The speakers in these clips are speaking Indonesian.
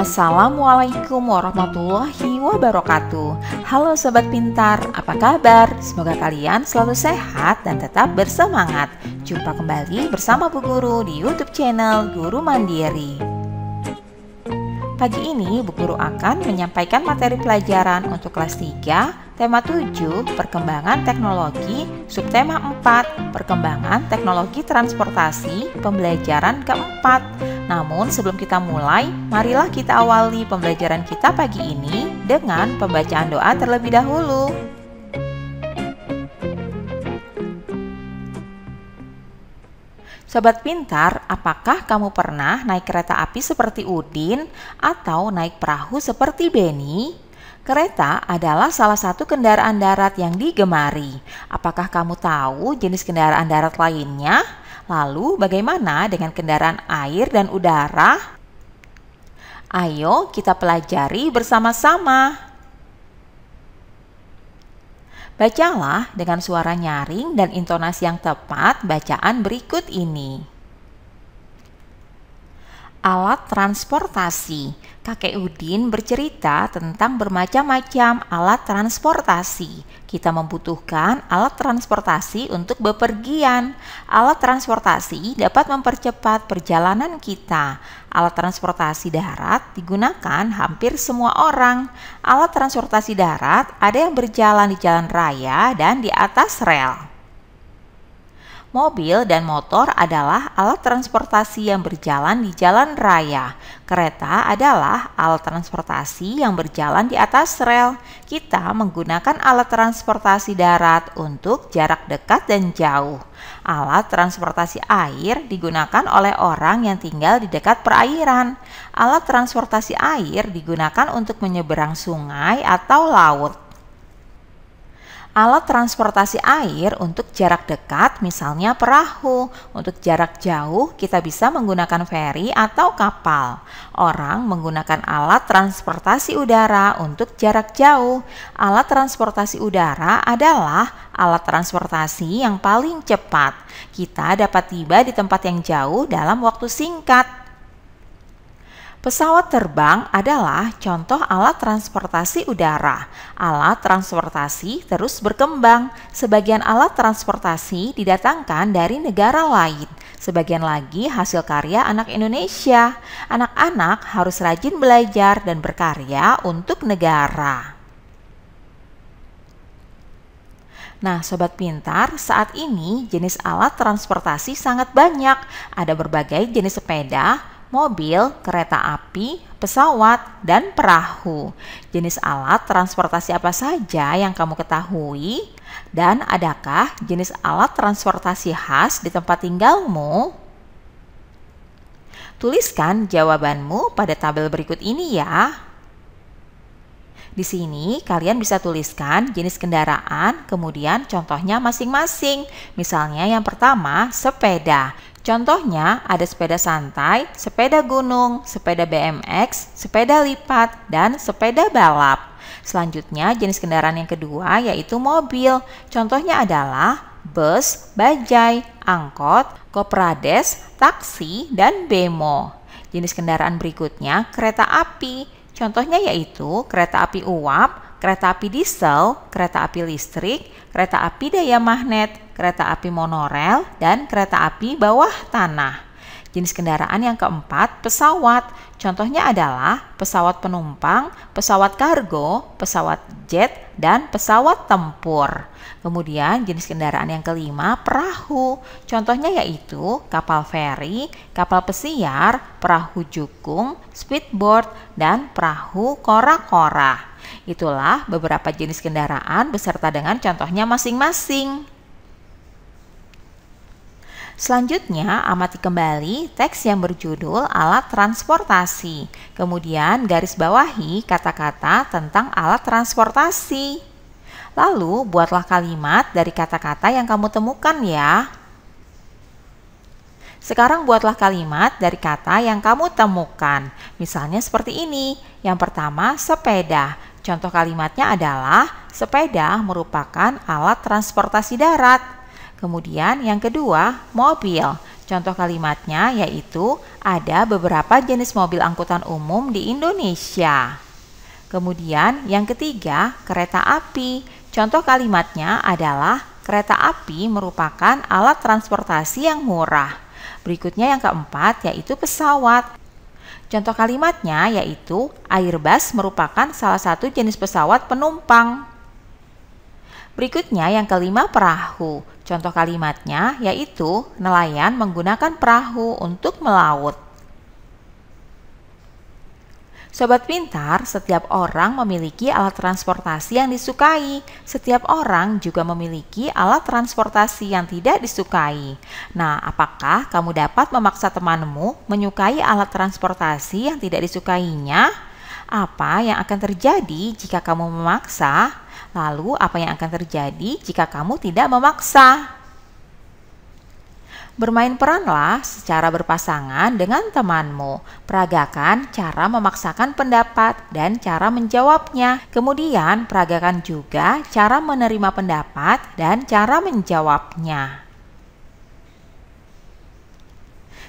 Assalamualaikum warahmatullahi wabarakatuh. Halo Sobat Pintar, apa kabar? Semoga kalian selalu sehat dan tetap bersemangat. Jumpa kembali bersama Bu Guru di YouTube channel Guru Mandiri. Pagi ini Bu Guru akan menyampaikan materi pelajaran untuk kelas 3, tema 7, Perkembangan Teknologi, subtema 4, Perkembangan Teknologi Transportasi, pembelajaran keempat. Namun sebelum kita mulai, marilah kita awali pembelajaran kita pagi ini dengan pembacaan doa terlebih dahulu. Sobat Pintar, apakah kamu pernah naik kereta api seperti Udin atau naik perahu seperti Beni? Kereta adalah salah satu kendaraan darat yang digemari. Apakah kamu tahu jenis kendaraan darat lainnya? Lalu bagaimana dengan kendaraan air dan udara? Ayo kita pelajari bersama-sama. Bacalah dengan suara nyaring dan intonasi yang tepat bacaan berikut ini. Alat transportasi. Kakek Udin bercerita tentang bermacam-macam alat transportasi. Kita membutuhkan alat transportasi untuk bepergian. Alat transportasi dapat mempercepat perjalanan kita. Alat transportasi darat digunakan hampir semua orang. Alat transportasi darat ada yang berjalan di jalan raya dan di atas rel. Mobil dan motor adalah alat transportasi yang berjalan di jalan raya. Kereta adalah alat transportasi yang berjalan di atas rel. Kita menggunakan alat transportasi darat untuk jarak dekat dan jauh. Alat transportasi air digunakan oleh orang yang tinggal di dekat perairan. Alat transportasi air digunakan untuk menyeberang sungai atau laut. Alat transportasi air untuk jarak dekat misalnya perahu. Untuk jarak jauh kita bisa menggunakan feri atau kapal. Orang menggunakan alat transportasi udara untuk jarak jauh. Alat transportasi udara adalah alat transportasi yang paling cepat. Kita dapat tiba di tempat yang jauh dalam waktu singkat. Pesawat terbang adalah contoh alat transportasi udara. Alat transportasi terus berkembang. Sebagian alat transportasi didatangkan dari negara lain. Sebagian lagi hasil karya anak Indonesia. Anak-anak harus rajin belajar dan berkarya untuk negara. Nah, Sobat Pintar, saat ini jenis alat transportasi sangat banyak. Ada berbagai jenis sepeda, mobil, kereta api, pesawat, dan perahu. Jenis alat transportasi apa saja yang kamu ketahui? Dan adakah jenis alat transportasi khas di tempat tinggalmu? Tuliskan jawabanmu pada tabel berikut ini ya. Di sini kalian bisa tuliskan jenis kendaraan, kemudian contohnya masing-masing. Misalnya yang pertama, sepeda. Contohnya ada sepeda santai, sepeda gunung, sepeda BMX, sepeda lipat, dan sepeda balap. Selanjutnya jenis kendaraan yang kedua yaitu mobil. Contohnya adalah bus, bajai, angkot, koprades, taksi, dan bemo. Jenis kendaraan berikutnya kereta api. Contohnya yaitu kereta api uap, kereta api diesel, kereta api listrik, kereta api daya magnet, kereta api monorel, dan kereta api bawah tanah. Jenis kendaraan yang keempat, pesawat. Contohnya adalah pesawat penumpang, pesawat kargo, pesawat jet, dan pesawat tempur. Kemudian jenis kendaraan yang kelima, perahu. Contohnya yaitu kapal feri, kapal pesiar, perahu jukung, speedboat, dan perahu kora-kora. Itulah beberapa jenis kendaraan beserta dengan contohnya masing-masing. Selanjutnya, amati kembali teks yang berjudul alat transportasi. Kemudian garis bawahi kata-kata tentang alat transportasi. Lalu, buatlah kalimat dari kata-kata yang kamu temukan ya. Sekarang buatlah kalimat dari kata yang kamu temukan. Misalnya seperti ini. Yang pertama, sepeda. Contoh kalimatnya adalah sepeda merupakan alat transportasi darat. Kemudian yang kedua, mobil. Contoh kalimatnya yaitu ada beberapa jenis mobil angkutan umum di Indonesia. Kemudian yang ketiga, kereta api. Contoh kalimatnya adalah kereta api merupakan alat transportasi yang murah. Berikutnya yang keempat yaitu pesawat. Contoh kalimatnya yaitu Airbus merupakan salah satu jenis pesawat penumpang. Berikutnya yang kelima, perahu. Contoh kalimatnya yaitu nelayan menggunakan perahu untuk melaut. Sobat pintar, setiap orang memiliki alat transportasi yang disukai. Setiap orang juga memiliki alat transportasi yang tidak disukai. Nah, apakah kamu dapat memaksa temanmu menyukai alat transportasi yang tidak disukainya? Apa yang akan terjadi jika kamu memaksa? Lalu, apa yang akan terjadi jika kamu tidak memaksa? Bermain peranlah secara berpasangan dengan temanmu. Peragakan cara memaksakan pendapat dan cara menjawabnya. Kemudian, peragakan juga cara menerima pendapat dan cara menjawabnya.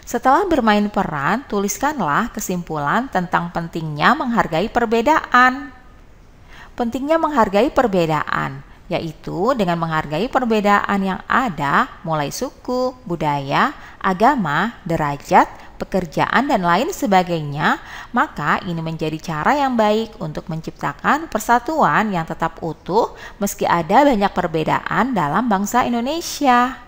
Setelah bermain peran, tuliskanlah kesimpulan tentang pentingnya menghargai perbedaan. Pentingnya menghargai perbedaan, yaitu dengan menghargai perbedaan yang ada mulai suku, budaya, agama, derajat, pekerjaan, dan lain sebagainya, maka ini menjadi cara yang baik untuk menciptakan persatuan yang tetap utuh meski ada banyak perbedaan dalam bangsa Indonesia.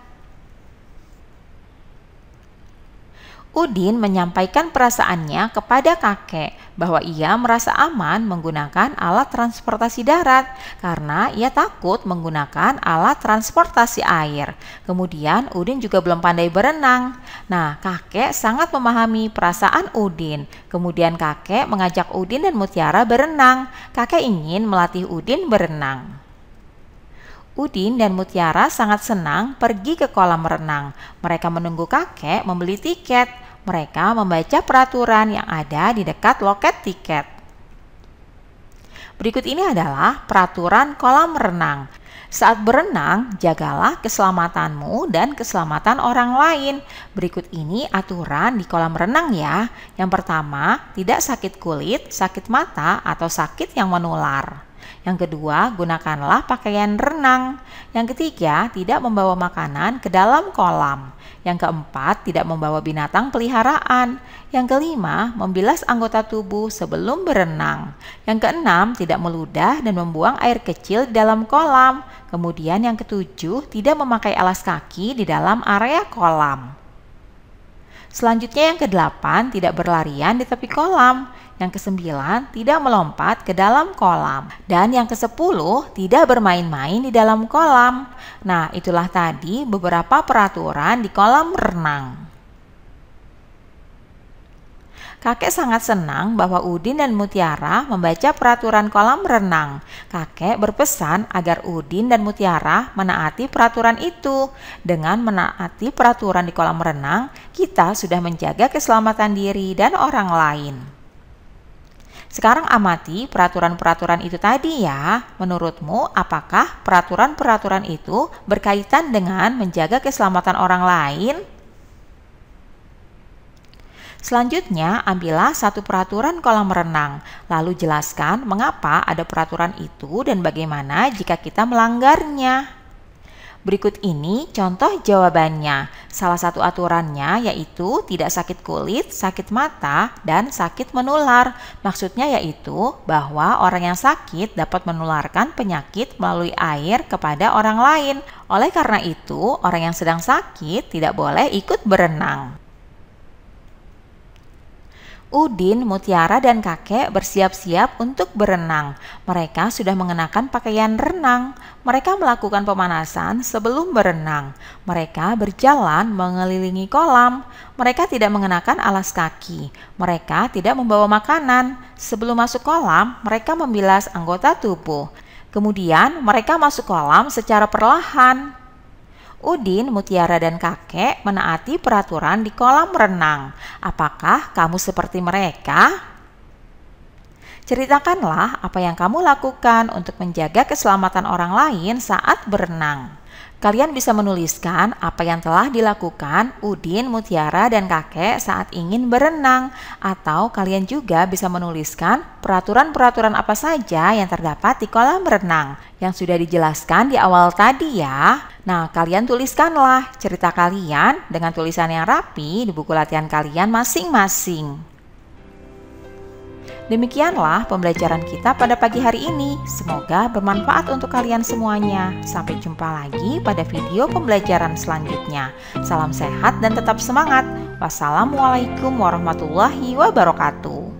Udin menyampaikan perasaannya kepada kakek bahwa ia merasa aman menggunakan alat transportasi darat karena ia takut menggunakan alat transportasi air. Kemudian Udin juga belum pandai berenang. Nah, kakek sangat memahami perasaan Udin. Kemudian kakek mengajak Udin dan Mutiara berenang. Kakek ingin melatih Udin berenang. Udin dan Mutiara sangat senang pergi ke kolam renang. Mereka menunggu kakek membeli tiket. Mereka membaca peraturan yang ada di dekat loket tiket. Berikut ini adalah peraturan kolam renang. Saat berenang, jagalah keselamatanmu dan keselamatan orang lain. Berikut ini aturan di kolam renang ya. Yang pertama, tidak sakit kulit, sakit mata, atau sakit yang menular. Yang kedua, gunakanlah pakaian renang. Yang ketiga, tidak membawa makanan ke dalam kolam. Yang keempat, tidak membawa binatang peliharaan. Yang kelima, membilas anggota tubuh sebelum berenang. Yang keenam, tidak meludah dan membuang air kecil di dalam kolam. Kemudian yang ketujuh, tidak memakai alas kaki di dalam area kolam. Selanjutnya yang kedelapan, tidak berlarian di tepi kolam. Yang kesembilan, tidak melompat ke dalam kolam. Dan yang kesepuluh, tidak bermain-main di dalam kolam. Nah, itulah tadi beberapa peraturan di kolam renang. Kakek sangat senang bahwa Udin dan Mutiara membaca peraturan kolam renang. Kakek berpesan agar Udin dan Mutiara menaati peraturan itu. Dengan menaati peraturan di kolam renang, kita sudah menjaga keselamatan diri dan orang lain. Sekarang amati peraturan-peraturan itu tadi ya. Menurutmu, apakah peraturan-peraturan itu berkaitan dengan menjaga keselamatan orang lain? Selanjutnya, ambillah satu peraturan kolam renang, lalu jelaskan mengapa ada peraturan itu dan bagaimana jika kita melanggarnya. Berikut ini contoh jawabannya. Salah satu aturannya yaitu tidak sakit kulit, sakit mata, dan sakit menular. Maksudnya yaitu bahwa orang yang sakit dapat menularkan penyakit melalui air kepada orang lain. Oleh karena itu, orang yang sedang sakit tidak boleh ikut berenang. Udin, Mutiara, dan kakek bersiap-siap untuk berenang. Mereka sudah mengenakan pakaian renang. Mereka melakukan pemanasan sebelum berenang. Mereka berjalan mengelilingi kolam. Mereka tidak mengenakan alas kaki. Mereka tidak membawa makanan. Sebelum masuk kolam, mereka membilas anggota tubuh. Kemudian mereka masuk kolam secara perlahan. Udin, Mutiara, dan kakek menaati peraturan di kolam renang. Apakah kamu seperti mereka? Ceritakanlah apa yang kamu lakukan untuk menjaga keselamatan orang lain saat berenang. Kalian bisa menuliskan apa yang telah dilakukan Udin, Mutiara, dan kakek saat ingin berenang. Atau kalian juga bisa menuliskan peraturan-peraturan apa saja yang terdapat di kolam renang yang sudah dijelaskan di awal tadi ya. Nah, kalian tuliskanlah cerita kalian dengan tulisan yang rapi di buku latihan kalian masing-masing. Demikianlah pembelajaran kita pada pagi hari ini. Semoga bermanfaat untuk kalian semuanya. Sampai jumpa lagi pada video pembelajaran selanjutnya. Salam sehat dan tetap semangat. Wassalamualaikum warahmatullahi wabarakatuh.